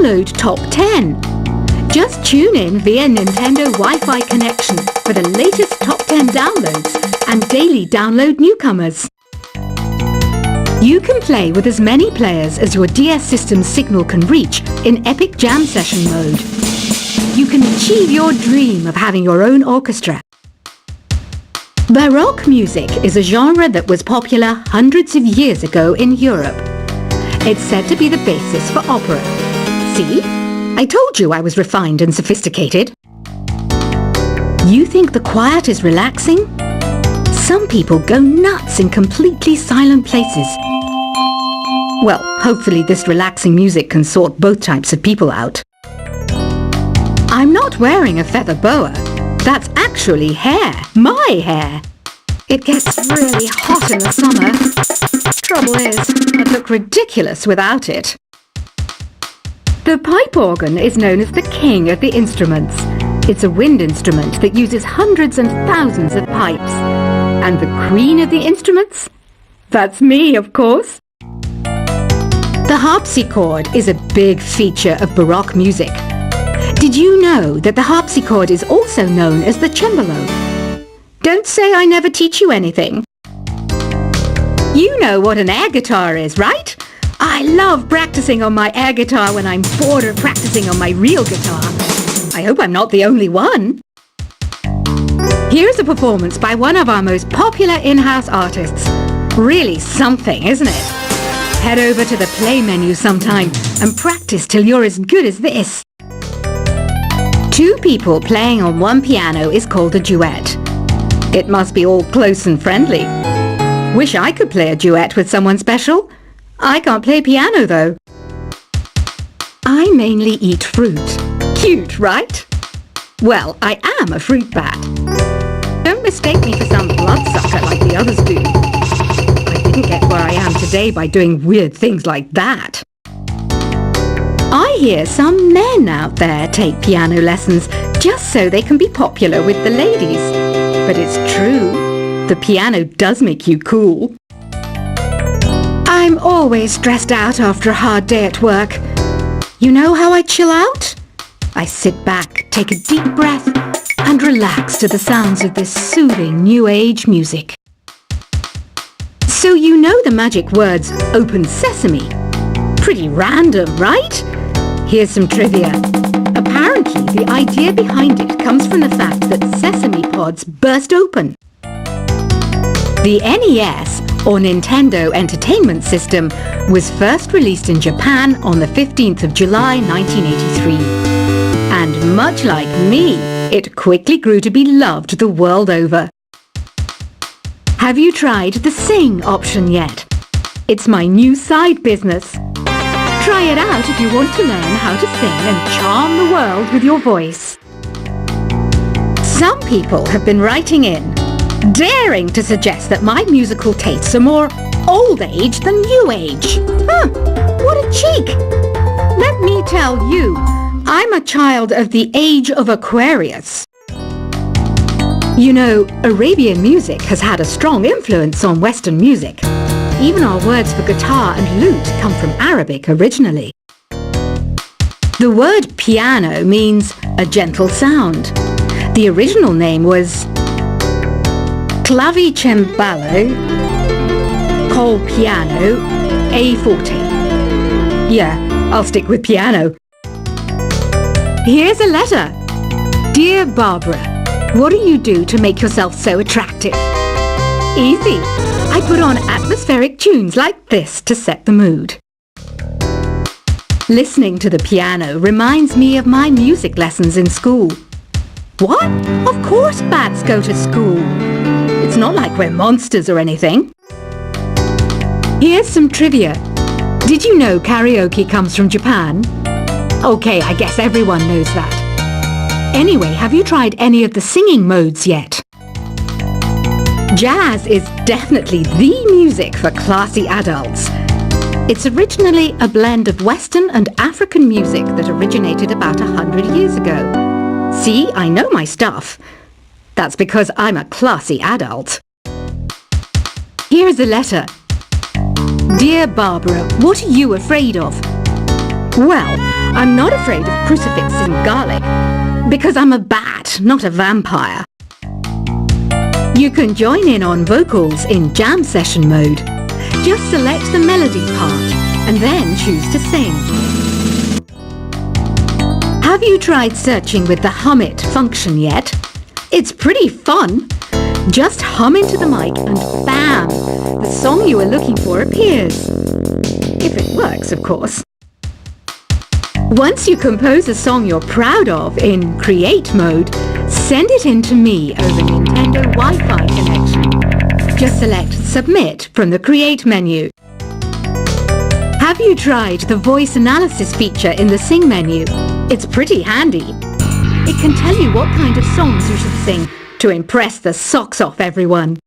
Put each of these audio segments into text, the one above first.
Download Top 10. Just tune in via Nintendo Wi-Fi connection for the latest Top 10 downloads and daily download newcomers. You can play with as many players as your DS system's signal can reach in Epic Jam Session mode. You can achieve your dream of having your own orchestra. Baroque music is a genre that was popular hundreds of years ago in Europe. It's said to be the basis for opera. See? I told you I was refined and sophisticated. You think the quiet is relaxing? Some people go nuts in completely silent places. Well, hopefully this relaxing music can sort both types of people out. I'm not wearing a feather boa. That's actually hair. My hair. It gets really hot in the summer. Trouble is, I'd look ridiculous without it. The pipe organ is known as the king of the instruments. It's a wind instrument that uses hundreds and thousands of pipes. And the queen of the instruments? That's me, of course. The harpsichord is a big feature of Baroque music. Did you know that the harpsichord is also known as the cembalo? Don't say I never teach you anything. You know what an air guitar is, right? I love practicing on my air guitar when I'm bored of practicing on my real guitar. I hope I'm not the only one. Here's a performance by one of our most popular in-house artists. Really something, isn't it? Head over to the play menu sometime and practice till you're as good as this. Two people playing on one piano is called a duet. It must be all close and friendly. Wish I could play a duet with someone special. I can't play piano though. I mainly eat fruit. Cute, right? Well, I am a fruit bat. Don't mistake me for some bloodsucker like the others do. I didn't get where I am today by doing weird things like that. I hear some men out there take piano lessons just so they can be popular with the ladies. But it's true. The piano does make you cool. I'm always stressed out after a hard day at work. You know how I chill out? I sit back, take a deep breath, and relax to the sounds of this soothing new age music. So you know the magic words "open sesame"? Pretty random, right? Here's some trivia. Apparently, the idea behind it comes from the fact that sesame pods burst open. The NES, or Nintendo Entertainment System, was first released in Japan on the 15th of July 1983. And much like me, it quickly grew to be loved the world over. Have you tried the Sing option yet? It's my new side business. Try it out if you want to learn how to sing and charm the world with your voice. Some people have been writing in, daring to suggest that my musical tastes are more old age than new age. What a cheek! Let me tell you, I'm a child of the age of Aquarius. You know, Arabian music has had a strong influence on Western music. Even our words for guitar and lute come from Arabic originally. The word piano means a gentle sound. The original name was clavicembalo col piano a forte. Yeah, I'll stick with piano. Here's a letter. Dear Barbara, what do you do to make yourself so attractive? Easy. I put on atmospheric tunes like this to set the mood. Listening to the piano reminds me of my music lessons in school. What? Of course bats go to school. It's not like we're monsters or anything. Here's some trivia. Did you know karaoke comes from Japan? Okay, I guess everyone knows that. Anyway, have you tried any of the singing modes yet? Jazz is definitely the music for classy adults. It's originally a blend of Western and African music that originated about 100 years ago. See, I know my stuff. That's because I'm a classy adult. Here's a letter. Dear Barbara, what are you afraid of? Well, I'm not afraid of crucifix and garlic, because I'm a bat, not a vampire. You can join in on vocals in jam session mode. Just select the melody part and then choose to sing. Have you tried searching with the Hum It function yet? It's pretty fun. Just hum into the mic and bam! The song you were looking for appears. If it works, of course. Once you compose a song you're proud of in Create mode, send it in to me over Nintendo Wi-Fi connection. Just select Submit from the Create menu. Have you tried the voice analysis feature in the Sing menu? It's pretty handy. It can tell you what kind of songs you should sing to impress the socks off everyone.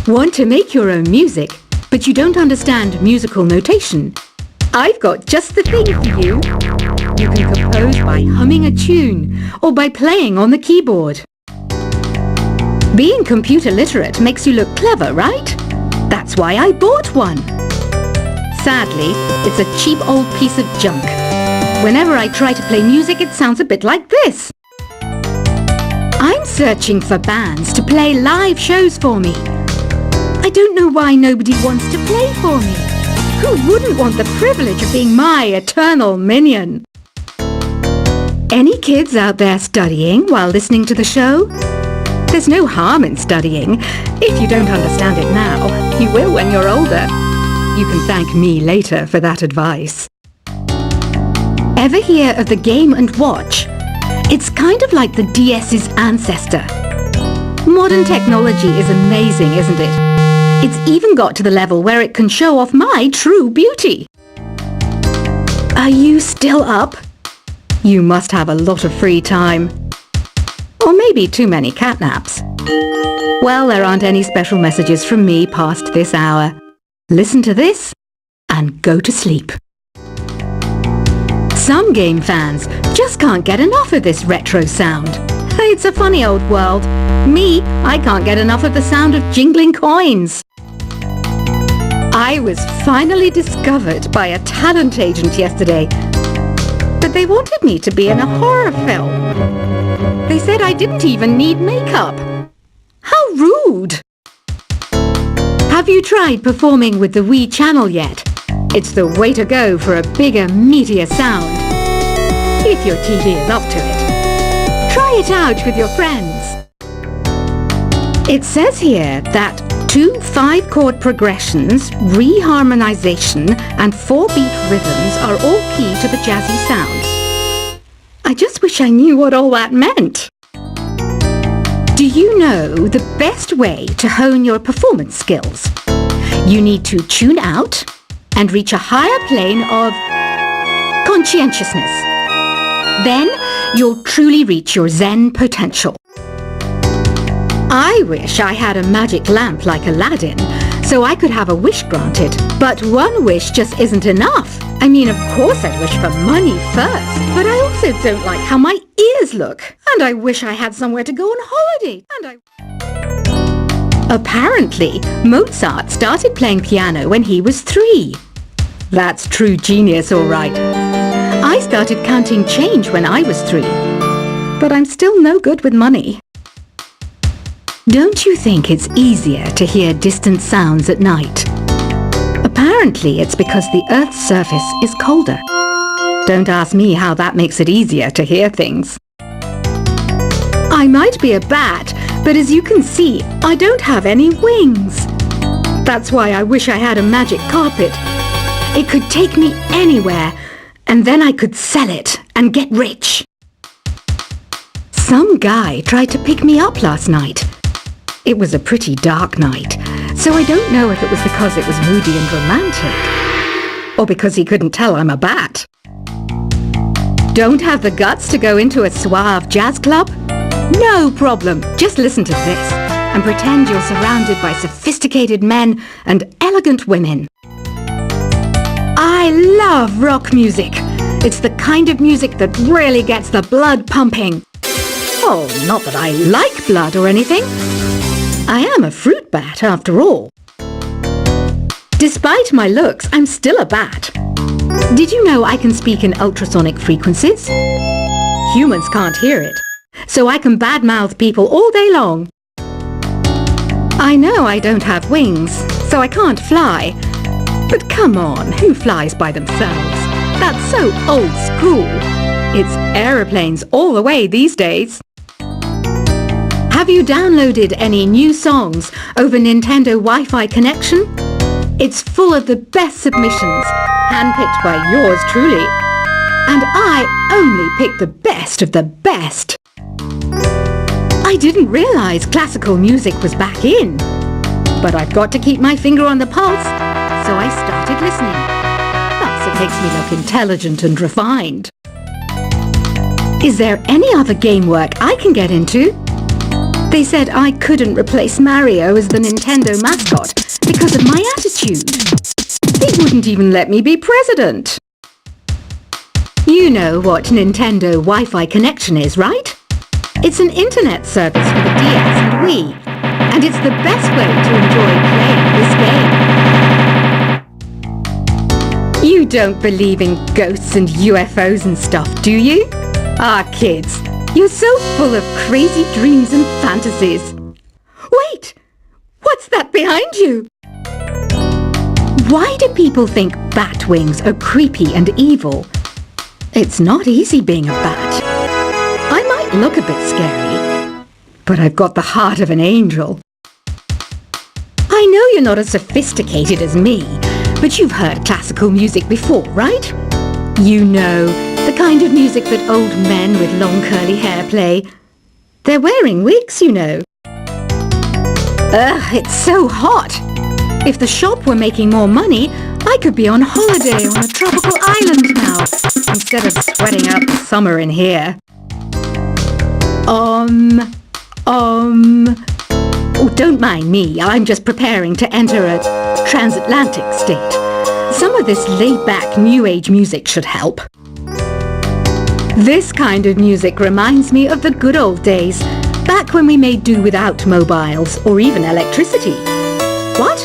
Want to make your own music, but you don't understand musical notation? I've got just the thing for you. You can compose by humming a tune or by playing on the keyboard. Being computer literate makes you look clever, right? That's why I bought one. Sadly, it's a cheap old piece of junk. Whenever I try to play music, it sounds a bit like this. I'm searching for bands to play live shows for me. I don't know why nobody wants to play for me. Who wouldn't want the privilege of being my eternal minion? Any kids out there studying while listening to the show? There's no harm in studying. If you don't understand it now, you will when you're older. You can thank me later for that advice. Ever hear of the Game & Watch? It's kind of like the DS's ancestor. Modern technology is amazing, isn't it? It's even got to the level where it can show off my true beauty. Are you still up? You must have a lot of free time. Or maybe too many catnaps. Well, there aren't any special messages from me past this hour. Listen to this and go to sleep. Some game fans just can't get enough of this retro sound. It's a funny old world. Me, I can't get enough of the sound of jingling coins. I was finally discovered by a talent agent yesterday, but they wanted me to be in a horror film. They said I didn't even need makeup. How rude! Have you tried performing with the Wii channel yet? It's the way to go for a bigger, meatier sound. If your TV is up to it. Try it out with your friends. It says here that 2 5-chord progressions, reharmonization, and 4-beat rhythms are all key to the jazzy sound. I just wish I knew what all that meant. Do you know the best way to hone your performance skills? You need to tune out and reach a higher plane of conscientiousness. Then you'll truly reach your Zen potential. I wish I had a magic lamp like Aladdin, so I could have a wish granted. But one wish just isn't enough. I mean, of course I'd wish for money first, but I also don't like how my ears look. And I wish I had somewhere to go on holiday. Apparently, Mozart started playing piano when he was 3. That's true genius, all right. I started counting change when I was 3, but I'm still no good with money. Don't you think it's easier to hear distant sounds at night? Apparently, it's because the Earth's surface is colder. Don't ask me how that makes it easier to hear things. I might be a bat, but as you can see, I don't have any wings. That's why I wish I had a magic carpet. It could take me anywhere, and then I could sell it and get rich. Some guy tried to pick me up last night. It was a pretty dark night, so I don't know if it was because it was moody and romantic, or because he couldn't tell I'm a bat. Don't have the guts to go into a suave jazz club? No problem. Just listen to this and pretend you're surrounded by sophisticated men and elegant women. I love rock music. It's the kind of music that really gets the blood pumping. Oh, not that I like blood or anything. I am a fruit bat after all. Despite my looks, I'm still a bat. Did you know I can speak in ultrasonic frequencies? Humans can't hear it, so I can badmouth people all day long. I know I don't have wings, so I can't fly. But come on, who flies by themselves? That's so old school. It's aeroplanes all the way these days. Have you downloaded any new songs over Nintendo Wi-Fi connection? It's full of the best submissions, handpicked by yours truly. And I only pick the best of the best. I didn't realize classical music was back in. But I've got to keep my finger on the pulse, so I started listening. Plus, it makes me look intelligent and refined. Is there any other game work I can get into? They said I couldn't replace Mario as the Nintendo mascot because of my attitude. They wouldn't even let me be president. You know what Nintendo Wi-Fi connection is, right? It's an internet service for the DS and Wii, and it's the best way to enjoy playing this game. You don't believe in ghosts and UFOs and stuff, do you? Ah, kids, you're so full of crazy dreams and fantasies. Wait! What's that behind you? Why do people think bat wings are creepy and evil? It's not easy being a bat. I might look a bit scary, but I've got the heart of an angel. I know you're not as sophisticated as me, but you've heard classical music before, right? You know, the kind of music that old men with long curly hair play. They're wearing wigs, you know. Ugh, it's so hot. If the shop were making more money, I could be on holiday on a tropical island now, instead of sweating out the summer in here. Oh, don't mind me. I'm just preparing to enter a transatlantic state. Some of this laid-back New Age music should help. This kind of music reminds me of the good old days, back when we made do without mobiles or even electricity. What?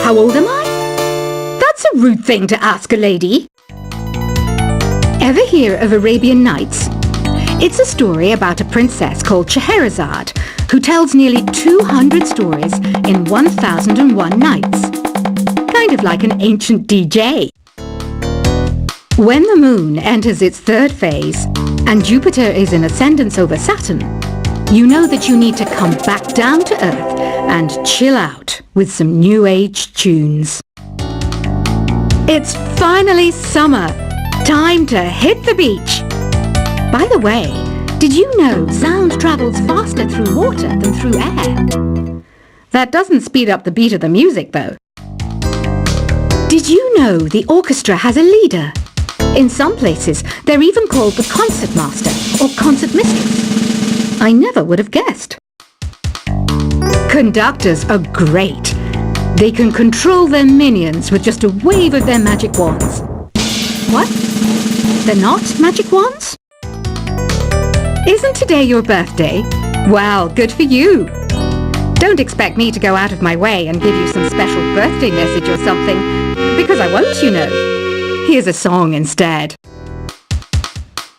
How old am I? That's a rude thing to ask a lady. Ever hear of Arabian Nights? It's a story about a princess called Scheherazade, who tells nearly 200 stories in 1001 nights. Kind of like an ancient DJ. When the moon enters its third phase, and Jupiter is in ascendance over Saturn, you know that you need to come back down to Earth and chill out with some New Age tunes. It's finally summer. Time to hit the beach. By the way, did you know sound travels faster through water than through air? That doesn't speed up the beat of the music, though. Did you know the orchestra has a leader? In some places, they're even called the concert master or concert mistress. I never would have guessed. Conductors are great. They can control their minions with just a wave of their magic wands. What? They're not magic wands? Isn't today your birthday? Well, good for you. Don't expect me to go out of my way and give you some special birthday message or something, because I won't, you know. Here's a song instead.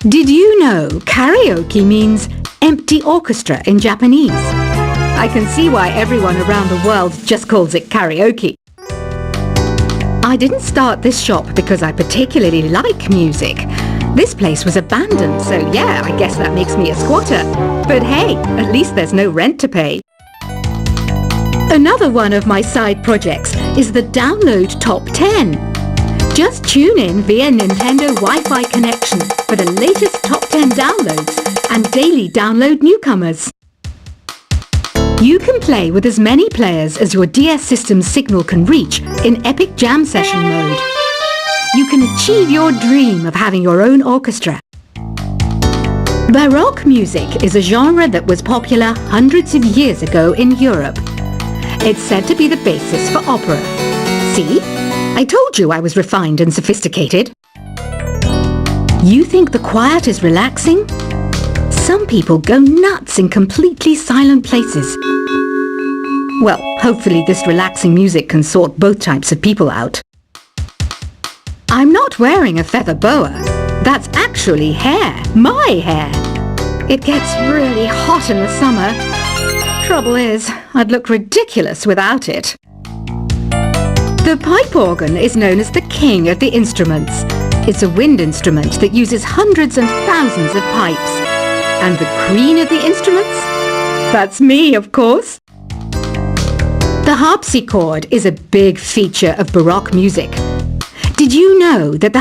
Did you know karaoke means empty orchestra in Japanese? I can see why everyone around the world just calls it karaoke. I didn't start this shop because I particularly like music. This place was abandoned, so yeah, I guess that makes me a squatter. But hey, at least there's no rent to pay. Another one of my side projects is the Download Top 10. Just tune in via Nintendo Wi-Fi connection for the latest top 10 downloads and daily download newcomers. You can play with as many players as your DS system's signal can reach in Epic Jam Session mode. You can achieve your dream of having your own orchestra. Baroque music is a genre that was popular hundreds of years ago in Europe. It's said to be the basis for opera. See? I told you I was refined and sophisticated. You think the quiet is relaxing? Some people go nuts in completely silent places. Well, hopefully this relaxing music can sort both types of people out. I'm not wearing a feather boa. That's actually hair. My hair. It gets really hot in the summer. Trouble is, I'd look ridiculous without it. The pipe organ is known as the king of the instruments. It's a wind instrument that uses hundreds and thousands of pipes. And the queen of the instruments? That's me, of course. The harpsichord is a big feature of Baroque music. Did you know that the